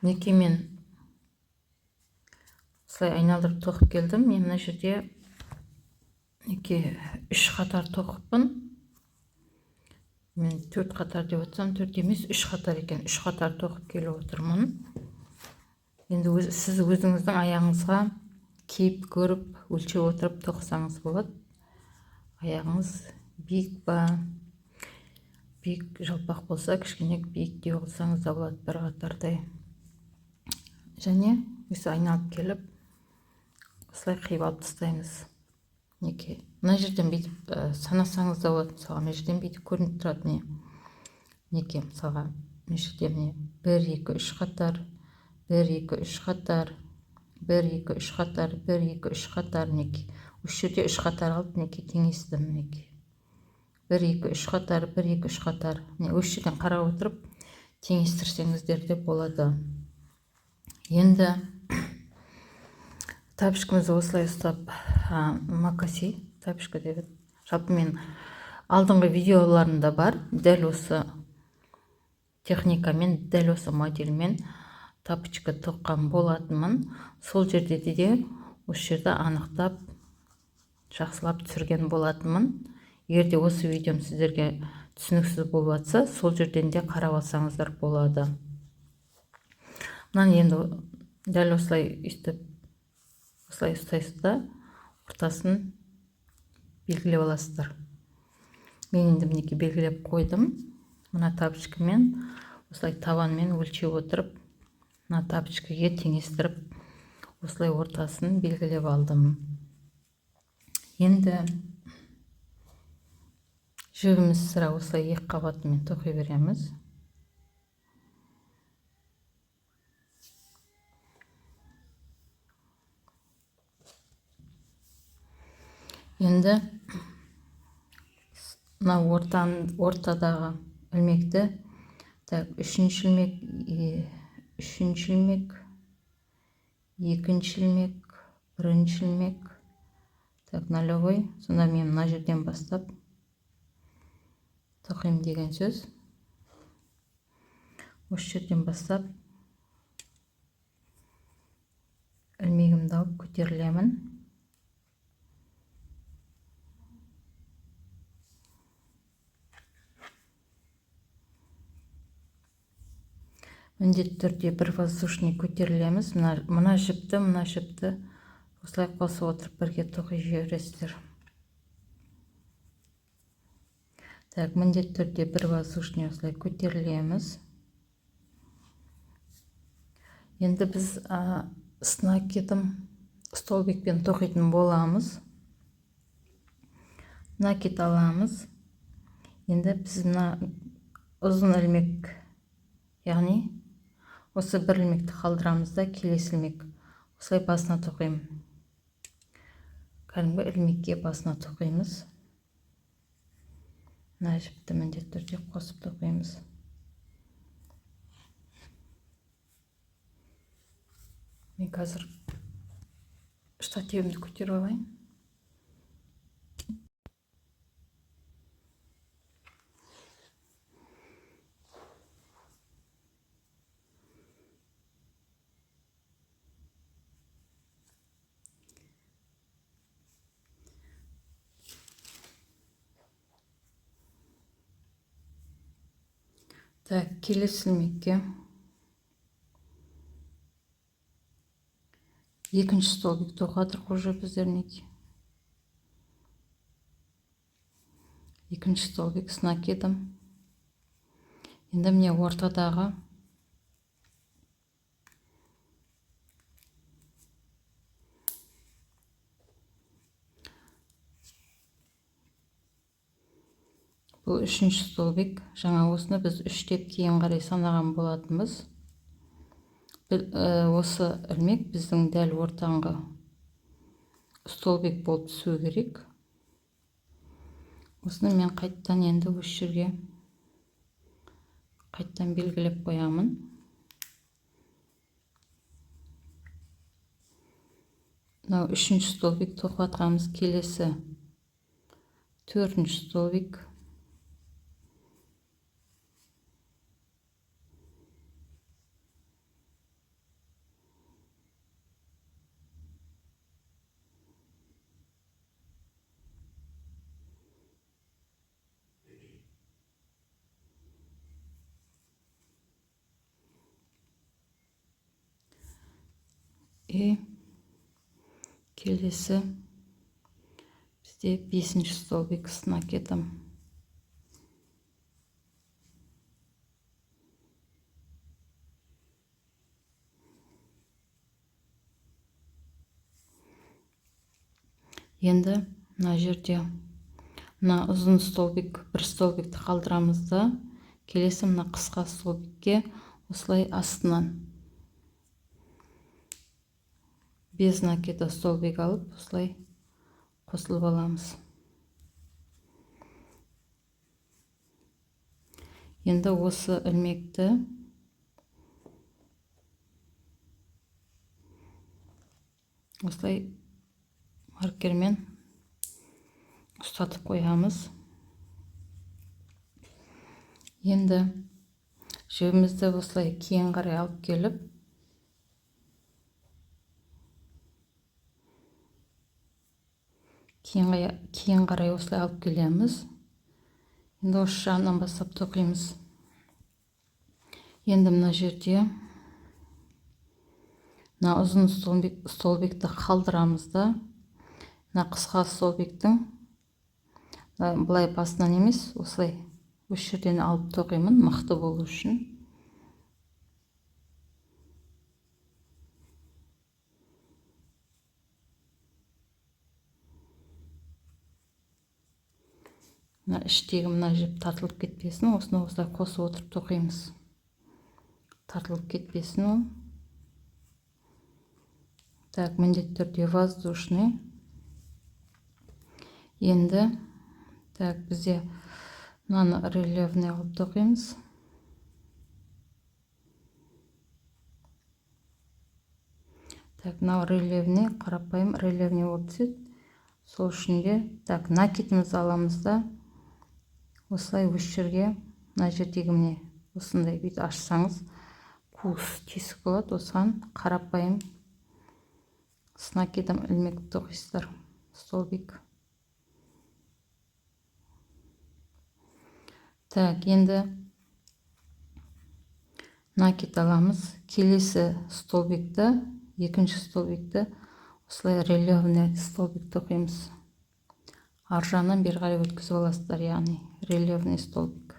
некемен осылай айналдырып тоқып келдім. Мен мына жерде неке 3 қатар тоқыппын. Мен 4 қатар деп отырсам, 4 емес 3 қатар екен. 3 қатар тоқып келіп отырмын. Енді сіз өзіңіздің аяғыңызға киіп көріп, өлшеп отырып тоқысаңыз болады. Аяғыңыз биік па, биік жалпақ болса, кішкене биіктеу қылсаңыз да болады, бір қатардай. Және осы айналып келіп, осылай қиып алып тастаймыз. Неке. Мына жерден бүйтіп санасаңыз да болады. Мысалға, мына жерден бүйтіп көрініп тұрады неке. Мысалға, мына жерде міне 1, 2, 3 қатар, 1, 2, 3 қатар, 1, 2, 3 қатар, 1, 2, 3 қатар неке. Осы жерде 3 қатар алып неке теңестім неке. 1, 2, 3 қатар, 1, 2, 3 қатар. Осы жерден қарап отырып теңестірсеңіздер де болады. Енді тапшкамызды осылай ұстап, макаси тапшка деп. Жалпы мен алдыңғы видеоларымда бар, дәл осы техникамен, дәл осы моделмен тапочка тоққан болатынмын. Сол жерде де осы жерді анықтап, жақсылап түсірген болатынмын. Егерде осы видеом сіздерге түсініксіз болып жатса, сол жерден де қарап алсаңыздар болады. Мынаны енді дәл осылай үстіп, осылай ұстайсыз да, ортасын белгілеп аласыздар. Мен енді мінеке белгілеп қойдым. Мына тапочкамен осылай табанмен өлшеп отырып, мына тапочкаға теңестіріп, осылай ортасын белгілеп алдым. Енді жігіміз сыра осылай 2 қабатымен тоқи береміз. Енді мына ортадағы ілмекті 3-ші ілмек, 3-ші ілмек, 2-ші ілмек, 1-ші ілмек, нолевой. Сонда мен мына жерден бастап тоқим деген сөз. Осы жерден бастап ілмегімді алып көтерілемін. Міндетті түрде бір воздушный көтерілеміз. Мына жіпті осылай қосып отырып бірге тоқи жібересіздер. Міндетті түрде бір воздушный осылай көтерілеміз. Енді біз накидым столбикпен тоқитын боламыз. Накид аламыз. Енді біз мына ұзын ілмек, яғни осы бір ілмекті қалдырамыз да, келесі ілмек осылай басына тоқимын. Кәдімгі ілмекке басына тоқимыз. Мына жіпті міндетті түрде қосып тоқимыз. Мен қазір штативімді көтеріп алайын. Келесі ілмекке 2-ші столбик тоқадық уже біздер неке. 2-ші столбик с накидом. Енді міне ортадағы бұл 3-ші столбик. Жаңа осыны біз 3 деп кейін қарай санаған болатынбыз. Осы ілмек біздің дәл ортаңғы столбик болып түсу керек. Осыны мен қайттан енді осы жерге қайттан белгілеп қоямын. Мынау 3-ші столбик тоқып атқанымыз келесі 4-ші столбик. и келесі бізде 5-ші столбик с накидом. Енді мына жерде мына ұзын столбик, бір столбикті қалдырамыз да, келесі мына қысқа столбикке осылай астынан без накида столбик алып, осылай қосылып аламыз. Енді осы ілмекті осылай маркермен ұстатып қоямыз. Енді жібімізді осылай кейін қарай алып келіп, кейін қарай осылай алып келеміз. Енді осы жағынан бастап тоқимыз. Енді мына жерде мына ұзын столбикті қалдырамыз да, мына қысқа столбиктің былай басынан емес, осылай осы жерден алып тоқимын, мықты болу үшін. Мына іштегі мына жіп тартылып кетпесін, осыны осылай қосып отырып тоқимыз. Тартылып кетпесін ол. Так, міндетті түрде воздушный. Енді так, бізде мынаны рельефный алып тоқимыз. Так, мынау рельефный, қарапайым рельефный болып түседі. Сол үшін де так, накидімізді аламыз да, осылай осы жерге, мына жердегі міне осындай бүйт ашсаңыз, қуыс тесік болады, осыған қарапайым с накидом ілмек тоқисыздар, столбик. Так, енді накид аламыз. Келесі столбикті, екінші столбикті осылай рельефный столбик тоқимыз. Ар жағынан бері қарай өткізіп аласыздар, яғни рельефный столбик.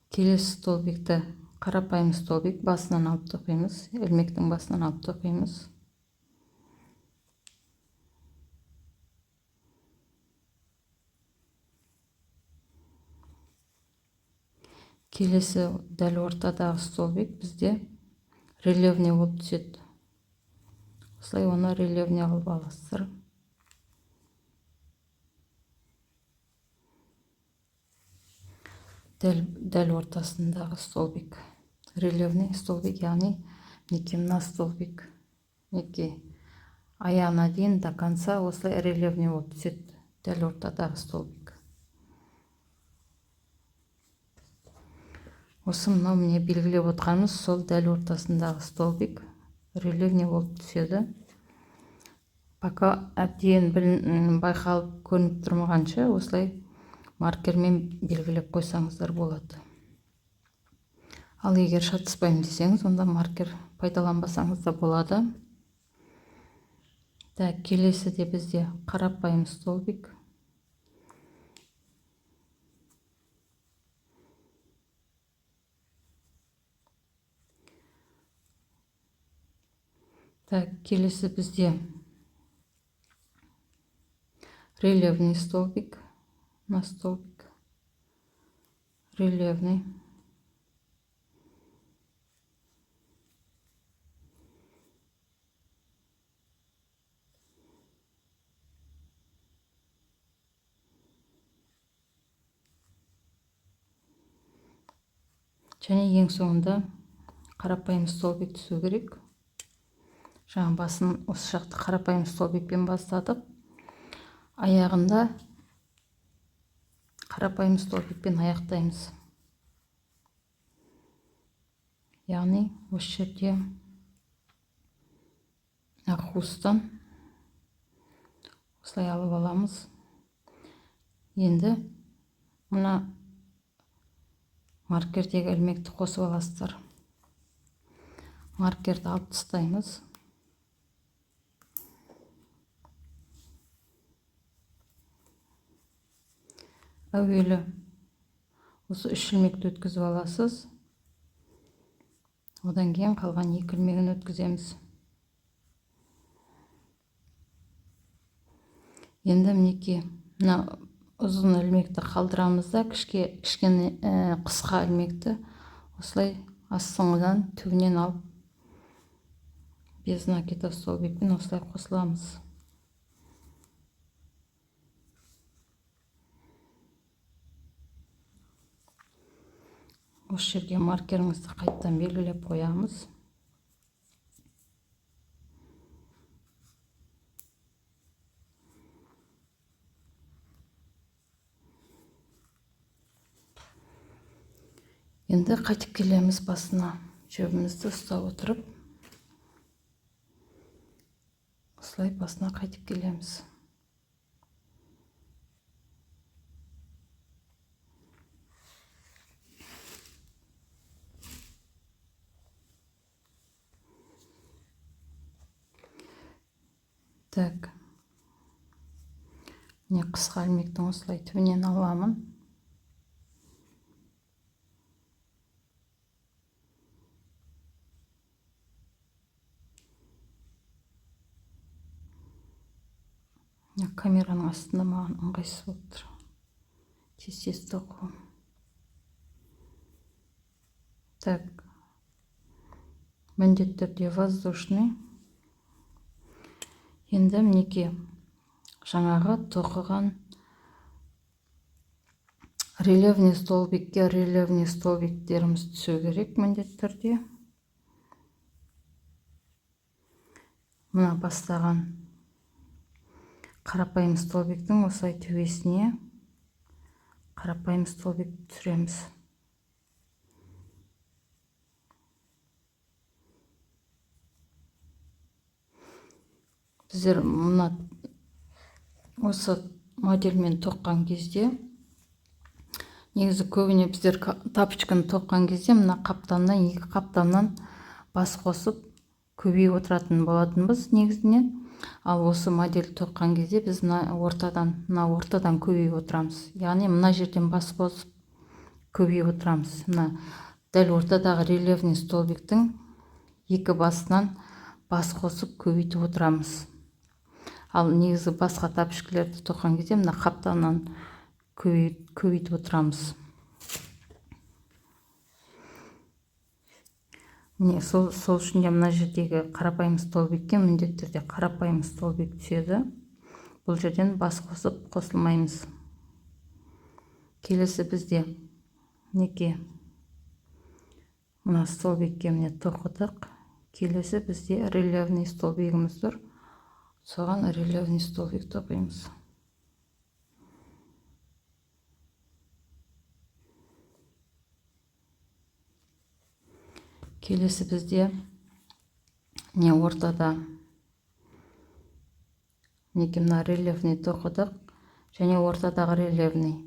Келесі столбикті қарапайым столбик басынан алып тоқимыз, ілмектің басынан алып тоқимыз. Келесі дәл ортадағы столбик бізде рельефный болып түседі. Осылай оны рельефный алып аласыздар. Дәл ортасындағы столбик. Рельефный столбик, яғни неке мына столбик. Неке аяғына дейін до конца осылай рельефный болып түседі. Дәл ортадағы столбик. Осы мынау міне белгілеп отырғанымыз сол дәл ортасындағы столбик рельефный болып түседі. Пока әбден байқалып көрініп тұрмағанша осылай маркермен белгілеп қойсаңыздар болады. Ал егер шатыспаймын десеңіз, онда маркер пайдаланбасаңыз да болады. Так, келесі де бізде қарапайым столбик. Так, келесі бізде рельефный столбик. На столбик. Рельефный. Және ең соңында қарапайым столбик түсу керек. Жаңа басын осы жақты қарапайым столбикпен бастадық. Аяғында қарапайым столбикпен аяқтаймыз. Яғни осы жерде қуыстан осылай алып аламыз. Енді мына маркердегі ілмекті қосып аласыздар. Маркерді алып тастаймыз. Әуелі осы 3 ілмекті өткізіп аласыз. Одан кейін қалған 2 ілмегін өткіземіз. Енді мінекей, мына ұзын ілмекті қалдырамыз да, кішкене қысқа ілмекті осылай астыңғыдан түбінен алып, без накидов столбикпен осылай қосыламыз. Осы жерге маркеріңізді қайттан белгілеп қоямыз. Енді қайтып келеміз басына. Жібімізді ұстап отырып, осылай басына қайтып келеміз. Так, міне қысқа ілмектің осылай түбінен аламын. Камераның астында маған ыңғайсыз болып тұр. Тез тоқу. Так, міндетті түрде воздушный. Енді мінекей, жаңағы тоқыған рельефный столбикке рельефный столбиктеріміз түсу керек міндетті түрде. Мына бастаған қарапайым столбиктің осылай төбесіне қарапайым столбик түсіреміз. Біздер мына осы модельмен тоққан кезде, негізі көбіне біздер тапочканы тоққан кезде мына қаптамнан, 2 қаптамнан бас қосып көбейіп отыратын болатынбыз негізінен. Ал осы модель тоққан кезде біз мына ортадан көбейіп отырамыз. Яғни мына жерден бас қосып көбейіп отырамыз. Мына дәл ортадағы рельефный столбиктің 2 басынан бас қосып көбейтіп отырамыз. Ал негізі басқа тапочкалерді тоққан кезде мына қаптамнан көбейтіп отырамыз. Міне сол үшін де мына жердегі қарапайым столбикке міндетті түрде қарапайым столбик түседі. Бұл жерден бас қосып қосылмаймыз. Келесі бізде неке мына столбикке міне тоқыдық. Келесі бізде рельефный столбигіміз тұр. Соған рельефный столбик тоқимыз. Келесі бізде не ортада неке мына рельефный тоқыдық және ортадағы рельефный.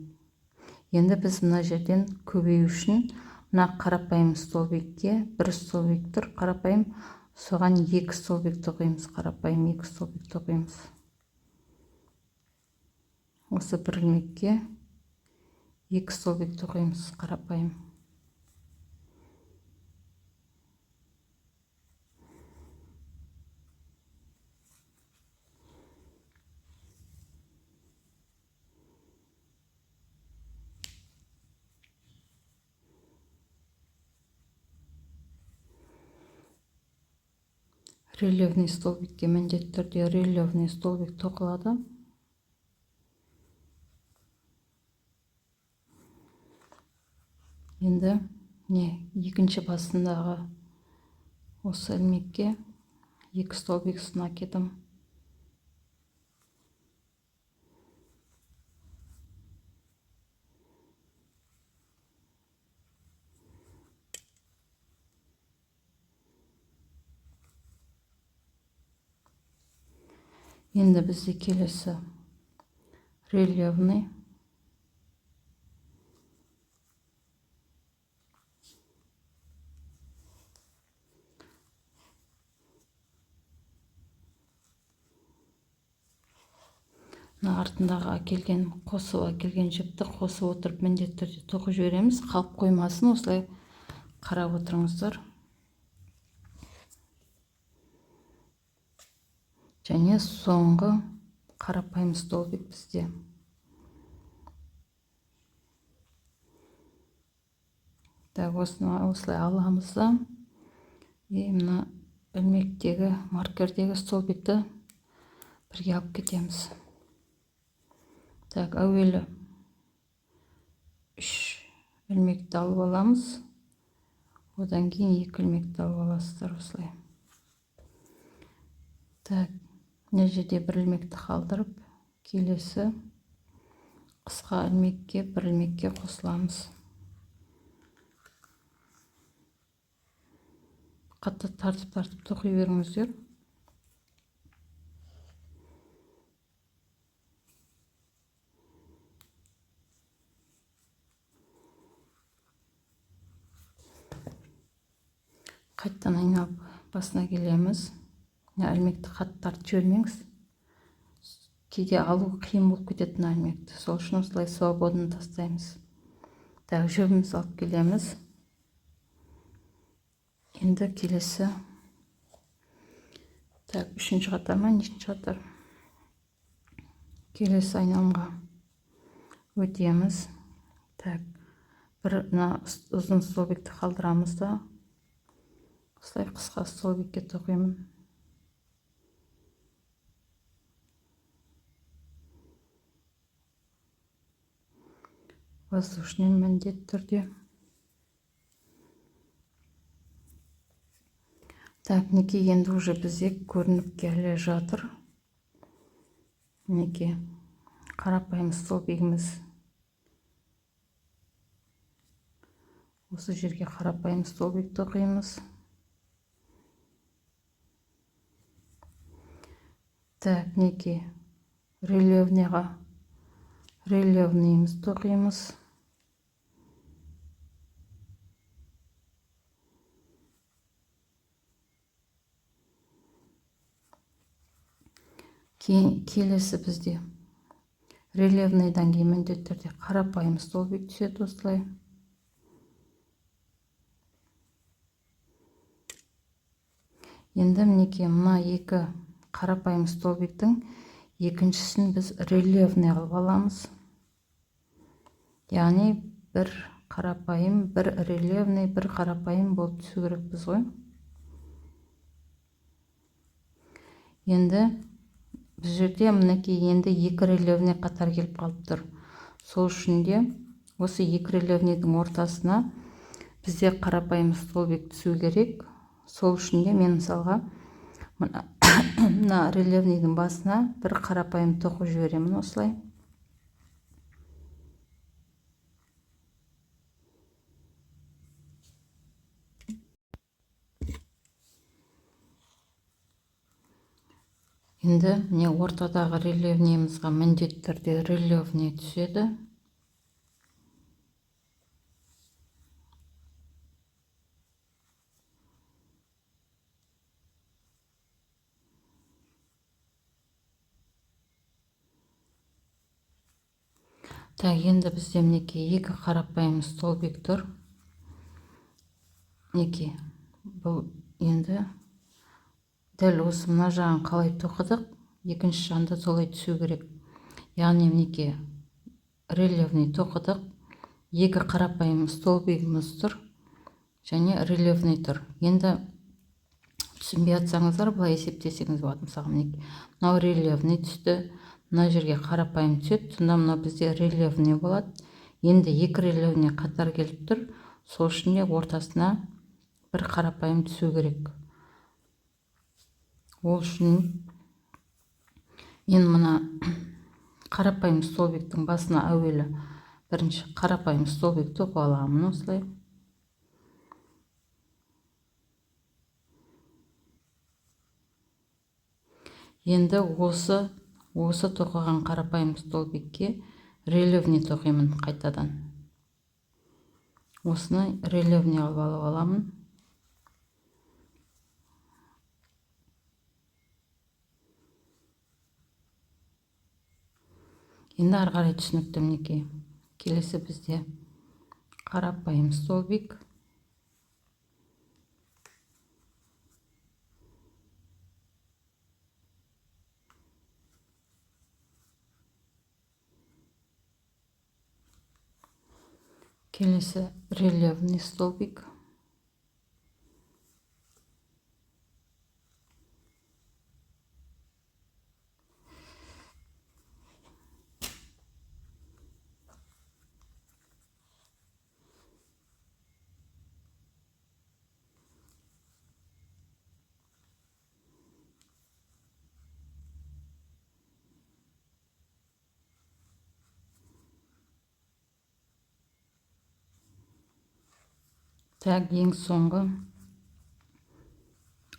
Енді біз мына жерден көбею үшін мына қарапайым столбикке 1 столбик тұр, қарапайым, соған 2 столбик тоқимыз, қарапайым 2 столбик тоқимыз. Осы 1 ілмекке 2 столбик тоқимыз, қарапайым. Рельефный столбикке міндетті түрде рельефный столбик тоқылады. Енді екінші басындағы осы ілмекке 2 столбик накидым. Енді бізде келесі рельефный. артындағы әкелген, қосып әкелген жіпті қосып отырып міндетті түрде тоқып жібереміз. Қалып қоймасын, осылай қарап отырыңыздар. Және соңғы қарапайым столбик бізде. Осыны осылай аламыз да, мына ілмектегі, маркердегі столбикті бірге алып кетеміз. Әуелі 3 ілмекті алып аламыз. Одан кейін 2 ілмекті алып аласыздар осылай. Мына жерде 1 ілмекті қалдырып, келесі қысқа ілмекке 1 ілмекке қосыламыз. Қатты тартып тоқи беріңіздер. Қайттан айналып басына келеміз. Ілмекті қатты тартып жібермеңіз. Кейде алу қиын болып кетеді мына ілмекті. Сол үшін осылай свободно тастаймыз. Жібімізді алып келеміз. Енді келесі 3-ші қатар ма, 2-ші қатар. Келесі айналымға өтеміз. Бір ұзын столбикті қалдырамыз да, осылай қысқа столбикке тоқимын. Воздушный міндетті түрде. Мінекей, енді уже бізде көрініп келе жатыр. Мінекей, қарапайым столбигіміз. Осы жерге қарапайым столбик тоқимыз. Мінекей, рельефныйымыз тоқимыз. Келесі бізде рельефныйдан кейін міндетті түрде қарапайым столбик түседі осылай. Енді мінекей, мына 2 қарапайым столбиктің екіншісін біз рельефный алып аламыз. Яғни 1 қарапайым, 1 рельефный, 1 қарапайым болып түсу керекпіз ғой. Енді біз жерде мінекей, енді 2 рельефный қатар келіп қалып тұр. Сол үшін де осы 2 рельефныйдің ортасына бізде қарапайым столбик түсу керек. Сол үшін де мен мысалға мына рельефныйдің басына 1 қарапайым тоқып жіберемін осылай. Енді міне ортадағы рельефныйымызға міндетті түрде рельефный түседі. Енді бізде мінекей 2 қарапайым столбик тұр. Мінекей, бұл енді дәл осы мына жағын қалай тоқыдық, екінші жағында солай түсу керек. Яғни мінекей, рельефный тоқыдық, 2 қарапайым столбигіміз тұр, және рельефный тұр. Енді түсінбей жатсаңыздар, былай есептесеңіз болады. Мысалы, мінекей, мынау рельефный түсті, мына жерге қарапайым түседі, сонда мынау бізде рельефный болады. Енді 2 рельефный қатар келіп тұр, сол үшін де ортасына 1 қарапайым түсу керек. Ол үшін мен мына қарапайым столбиктің басына әуелі бірінші қарапайым столбик тоқып аламын осылай. Енді осы тоқыған қарапайым столбикке рельефный тоқимын қайтадан. Осыны рельефный алып аламын. Енді ары қарай түсінікті. Мінекей келесі бізде қарапайым столбик. Келесі рельефный столбик. Так, ең соңғы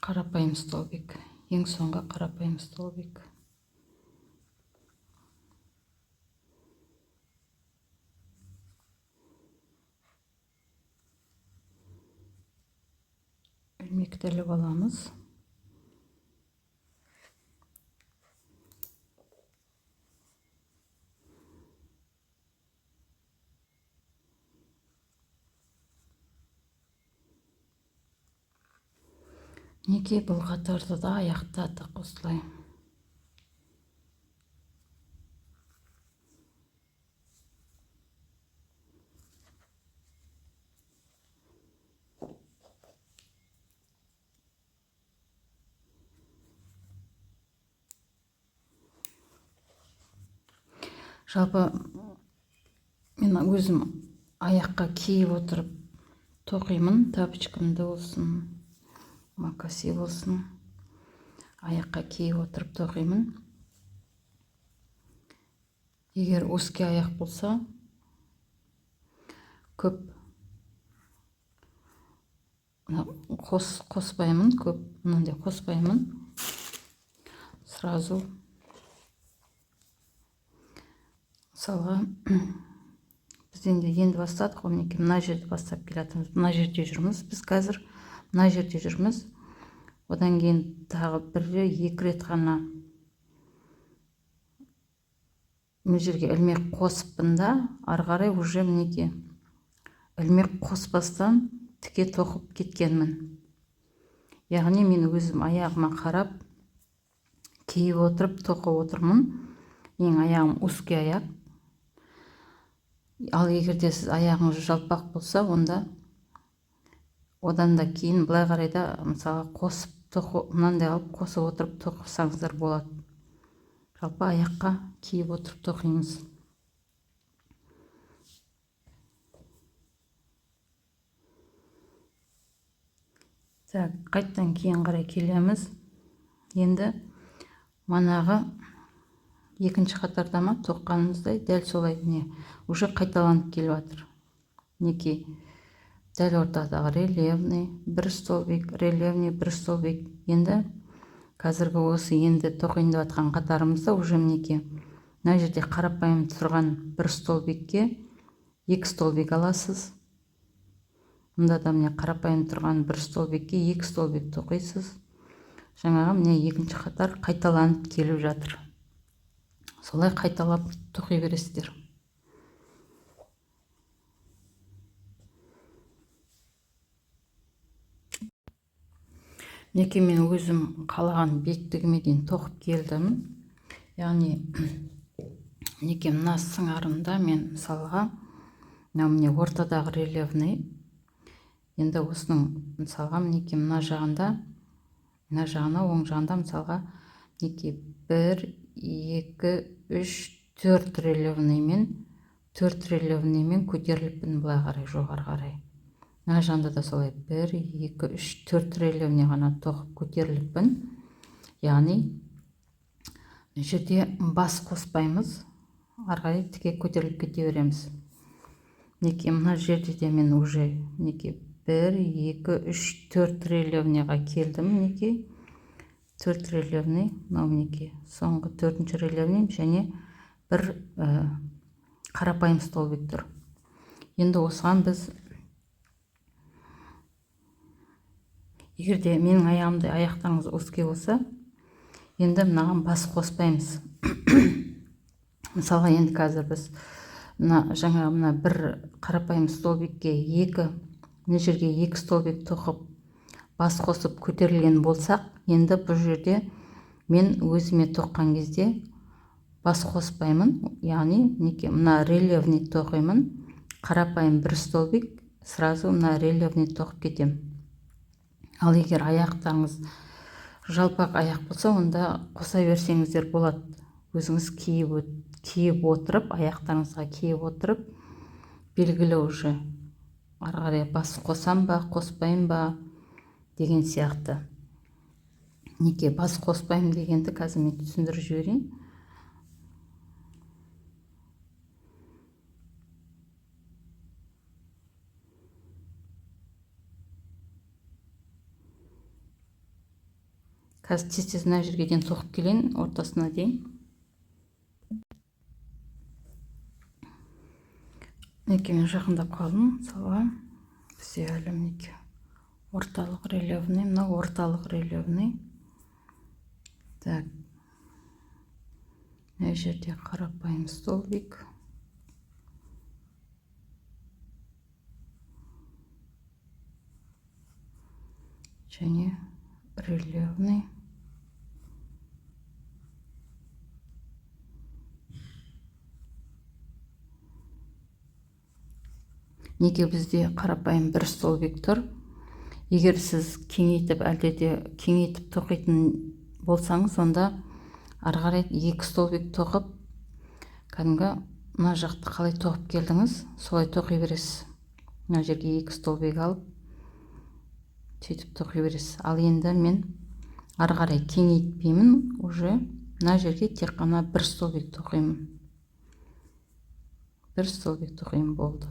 қарапайым столбик. Ең соңғы қарапайым столбик. Ілмекті іліп аламыз. Неге бұл қатарды да аяқтадық осылай. Жалпы мен өзім аяққа киіп отырып тоқимын. Тапочкамды болсын, макаси болсын, аяққа киіп отырып тоқимын. Егер узкий аяқ болса, көп қоспаймын, көп мынандай қоспаймын. Сразу мысалға біз енді бастадық, мінекей мына жерде бастап келатырмыз. Мына жерде жүрміз, біз қазір мына жерде жүрміз. Одан кейін тағы екі рет ғана мына жерге ілмек қосыппын да, ары қарай уже мінекей ілмек қоспастан тіке тоқып кеткенмін. Яғни мен өзім аяғыма қарап киіп отырып тоқып отырмын. Ең аяғым узкий аяқ. Ал егерде сіз аяғыңыз жалпақ болса, онда одан да кейін былай қарай да мысалы қосып тоқып, мынандай алып қосып отырып тоқысаңыздар болады. Жалпы аяққа киіп отырып тоқимыз. Так, қайттан кейін қарай келеміз. Енді манағы екінші қатарда ма тоққанымыздай дәл солай не уже қайталанып келіп жатыр. Неке дәл ортадағы рельефный бір столбик, рельефный бір столбик. Енді қазіргі осы енді тоқайын деп жатқан қатарымызда уже мінеке мына жерде қарапайым тұрған бір столбикке екі столбик аласыз. Мұнда да міне қарапайым тұрған бір столбикке екі столбик тоқисыз. Жаңағы міне екінші қатар қайталанып келіп жатыр. Солай қайталап тоқи бересіздер. Неке мен өзім қалаған биіктігіме дейін тоқып келдім. Яғни неке мына сыңарында мен мысалға міне ортадағы рельефный. Енді осының мысалға неке мына жағында, оң жағында мысалға неке 1, 2, 3, 4 рельефныймен көтеріліппін былай қарай, жоғары қарай. Мына жағында да солай 1, 2, 3, 4 рельефный ғана тоқып көтеріліппін. Яғни мына жерде бас қоспаймыз, ары қарай тіке көтеріліп кете береміз. Неке мына жерде де мен уже неке 1, 2, 3, 4 рельефныйға келдім. Неке 4 рельефный, мынау мінеке соңғы 4-ші рельефный және бір қарапайым столбик тұр. Енді осыған біз егерде менің аяғымдай аяқтарыңыз узкий болса, енді мынаған бас қоспаймыз. мысалға енді қазір біз мына бір қарапайым столбикке мына жерге 2 столбик тоқып бас қосып көтерілген болсақ, енді бұл жерде мен өзіме тоққан кезде бас қоспаймын, яғни мына рельефный тоқимын, қарапайым бір столбик, сразу мына рельефный тоқып кетем. Ал егер аяқтарыңыз жалпақ аяқ болса, онда қоса берсеңіздер болады. Өзіңіз киіп отырып, аяқтарыңызға киіп отырып, белгілі уже ары қарай бас қосам ба, қоспайым ба деген сияқты. Неге бас қоспайым дегенді қазір мен түсіндіріп жіберейін. Қазір тез мына жерге дейін тоқып келейін, ортасына дейін. Мен жақындап қалдым, мысалға бізде әлі орталық рельефный, мынау орталық рельефный. Так, мына жерде қарапайым столбик. Және рельефный. Неге бізде қарапайым бір столбик тұр? Егер сіз кеңейтіп, әлде кеңейтіп тоқитын болсаңыз, онда ары қарай 2 столбик тоқып, кәдімгі мына жақты қалай тоқып келдіңіз, солай тоқи бересіз. Мына жерге 2 столбик алып, сөйтіп тоқи бересіз. Ал енді мен ары қарай кеңейтпеймін, уже мына жерге тек қана 1 столбик тоқимын. 1 столбик тоқимын, болды.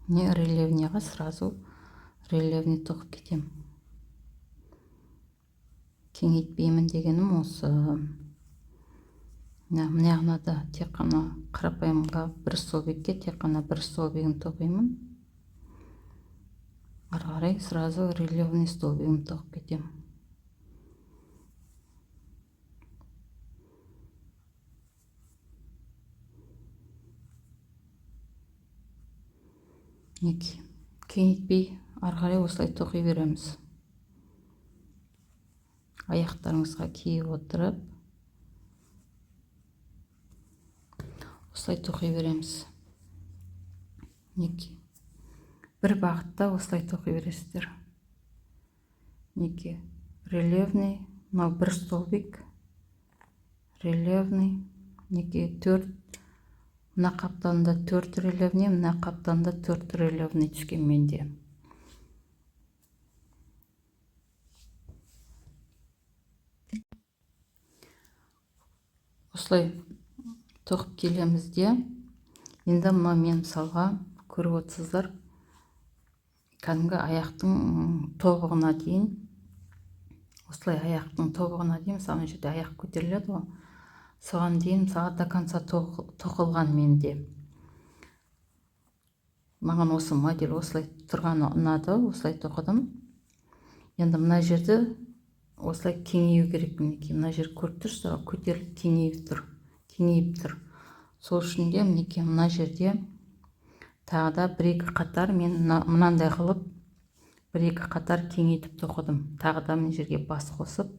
Не рельефныйға сразу рельефный тоқып кетем. Кеңейтпеймін дегенім осы. Мына жағына да тек қана қарапайымға 1 столбикке тек қана 1 столбигін тоқимын. Ары қарай сразу рельефный столбигін тоқып кетем. Кеңейтпей ары қарай осылай тоқи береміз. Аяқтарыңызға киіп отырып, осылай тоқи береміз. Бір бағытта осылай тоқи бересіздер. Рельефный, мынау 1 столбик, рельефный, 4, мына қаптанда 4 рельефный, мына қаптанда 4 рельефный түскен менде. Осылай тоқып келеміз де, енді мен мысалға көріп отырсыздар, кәдімгі аяқтың тобығына дейін, осылай аяқтың тобығына дейін, мысалы жерде аяқ көтеріледі ғой, соған дейін мысалы до конца тоқылған менде. Маған осы модель осылай тұрғаны ұнады, осылай тоқыдым. Енді мына жерді осылай кеңею керек. Мына жер көріп тұрсыздар, көтеріліп кеңейіп тұр. Сол үшін де мына жерде тағы да 1-2 қатар мен мынандай қылып 1-2 қатар кеңейтіп тоқыдым. Тағы да мына жерге бас қосып,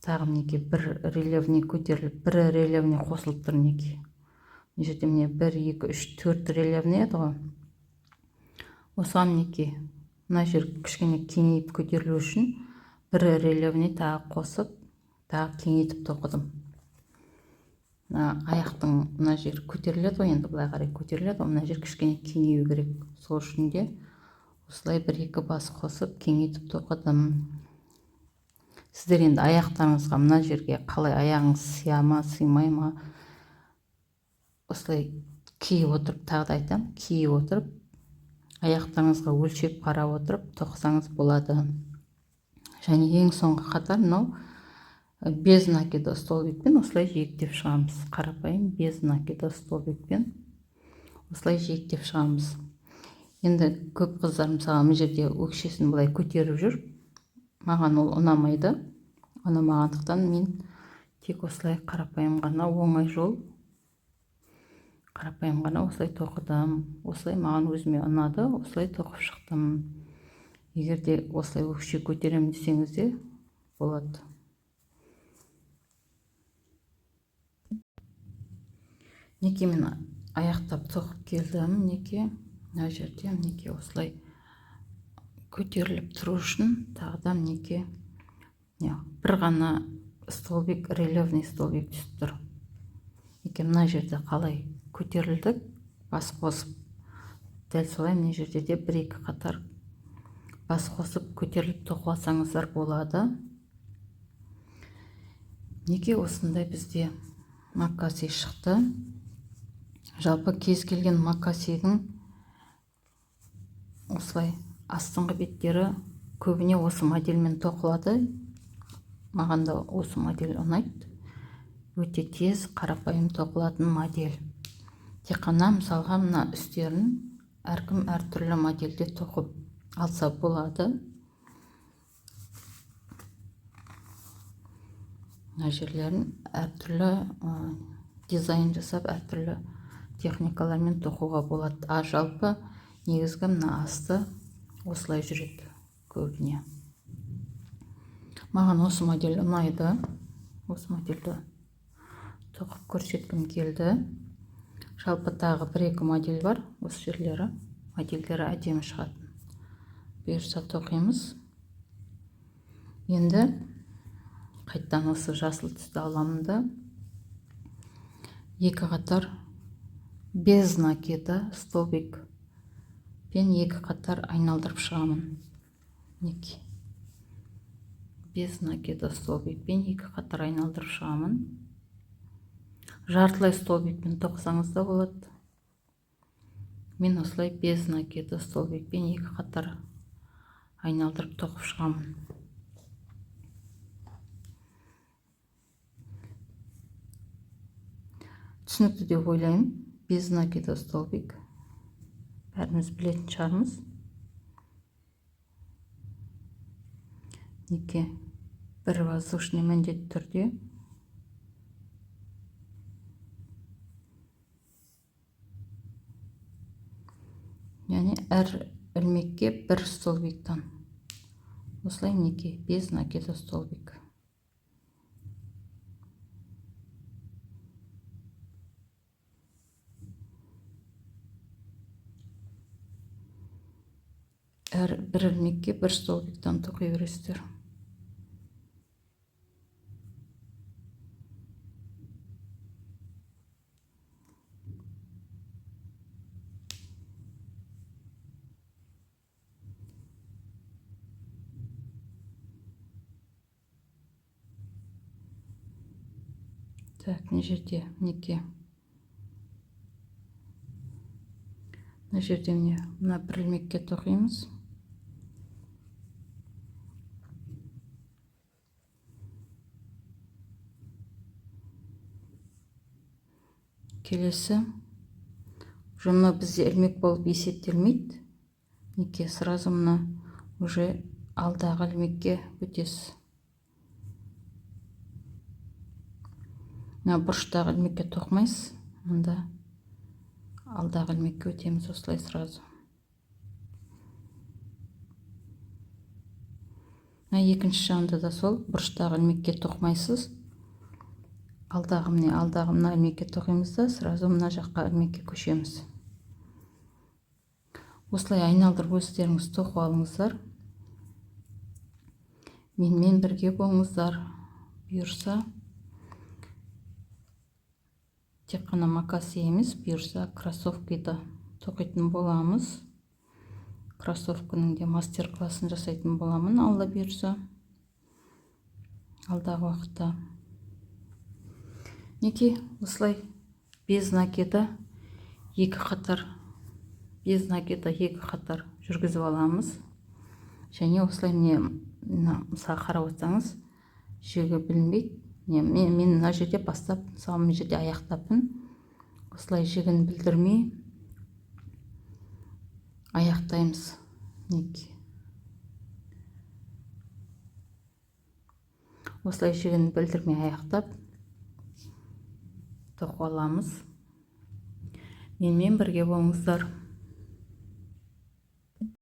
тағы 1 рельефный көтеріліп, 1 рельефный қосылып тұр. Мына жерде 1, 2, 3, 4 рельефный еді ғой. Осыған мына жер кішкене кеңейіп көтерілу үшін 1 рельефный тағы қосып, тағы кеңейтіп тоқыдым. Аяқтың мына жер көтеріледі ғой, енді былай қарай көтеріледі, мына жер кішкене кеңею керек. Сол үшін де осылай 1-2 бас қосып кеңейтіп тоқыдым. Сіздер енді аяқтарыңызға мына жерге қалай аяғыңыз сыя ма, сыймай ма, осылай киіп отырып, тағы да айтам, киіп отырып, аяқтарыңызға өлшеп қарап отырып тоқсаңыз болады. Және ең соңғы қатар мынау без накида столбикпен осылай жиектеп шығамыз. Қарапайым без накида столбикпен осылай жиектеп шығамыз. Енді көп қыздар мысалы мына жерде өкшесін былай көтеріп жүр. Маған ол ұнамайды. Ұнамағандықтан мен Тек осылай қарапайым ғана, оңай жол. Қарапайым ғана осылай тоқыдым. Осылай маған өзіме ұнады, осылай тоқып шықтым. Егер де осылай өкше көтеремін десеңіз де болады. Мінекей мен аяқтап тоқып келдім. Мінекей мына жерде мінекей осылай көтеріліп тұру үшін тағы да мінекей бір ғана столбик, релевный столбик түсіп тұр. Мінекей мына жерде қалай көтерілдік, бас қосып, дәл солай мына жерде де бір-екі қатар бас қосып көтеріліп тоқып алсаңыздар болады. Мінекей осындай бізде макаси шықты. Жалпы кез келген макасидің осылай астыңғы беттері көбіне осы модельмен тоқылады. Маған да осы модель ұнайды. Өте тез, қарапайым тоқылатын модель. Тек қана мысалға мына үстерін әркім әртүрлі модельде тоқып алса болады. Мына жерлерін әртүрлі дизайн жасап, әртүрлі техникалармен тоқуға болады. Жалпы негізгі мына асты осылай жүреді көбіне. Маған осы модель ұнайды. Осы модельді тоқып көрсеткім келді. Жалпы тағы бір-екі модель бар. Осы жерлері модельдері әдемі шығатын. Бұйырса тоқимыз. Енді қайттан осы жасыл түсті аламын да екі қатар без накида столбик пен екі қатар айналдырып шығамын. Мінекей без накида столбик пен екі қатар айналдырып шығамын. Жартылай столбикпен тоқсаңыз да болады. Мен осылай без накида столбикпен екі қатар айналдырып тоқып шығамын. Түсінікті деп ойлаймын. Без накида столбик бәріміз білетін шығармыз. Мінекей бір воздушный міндетті түрде яғни әр ілмекке бір столбиктан. Осылай мінекей без накида столбик. Әр бір ілмекке бір столбиктан тоқи бересіздер. Так, мына жерде мінекей. Мына жерде мына бір ілмекке тоқимыз. Келесі. Уже мына бізде ілмек болып есептелмейді. Мінекей сразу мына уже алдағы ілмекке өтесіз. Мына бұрыштағы ілмекке тоқмайсыз. Мұнда алдағы ілмекке өтеміз осылай сразу. Мына екінші жағында да сол бұрыштағы ілмекке тоқмайсыз. Алдағы мына ілмекке тоқимыз да сразу мына жаққа ілмекке көшеміз. Осылай айналдырып өздеріңіз тоқып алыңыздар. Менімен бірге болыңыздар. Бұйырса тек қана макаси емес, бұйырса кроссовки да тоқитын боламыз. Кроссовканың де мастер-классын жасайтын боламын, алла бұйырса алдағы уақытта. Мінекей осылай без накида екі қатар жүргізіп аламыз. Және осылай мысалы қарап отырсаңыз жігі білінбейді. Мен мына жерде бастап, мысалы мына жерде аяқтаппын. Осылай жігін білдірмей аяқтаймыз. Осылай жігін білдірмей аяқтап, тоқып аламыз. Менімен бірге болыңыздар.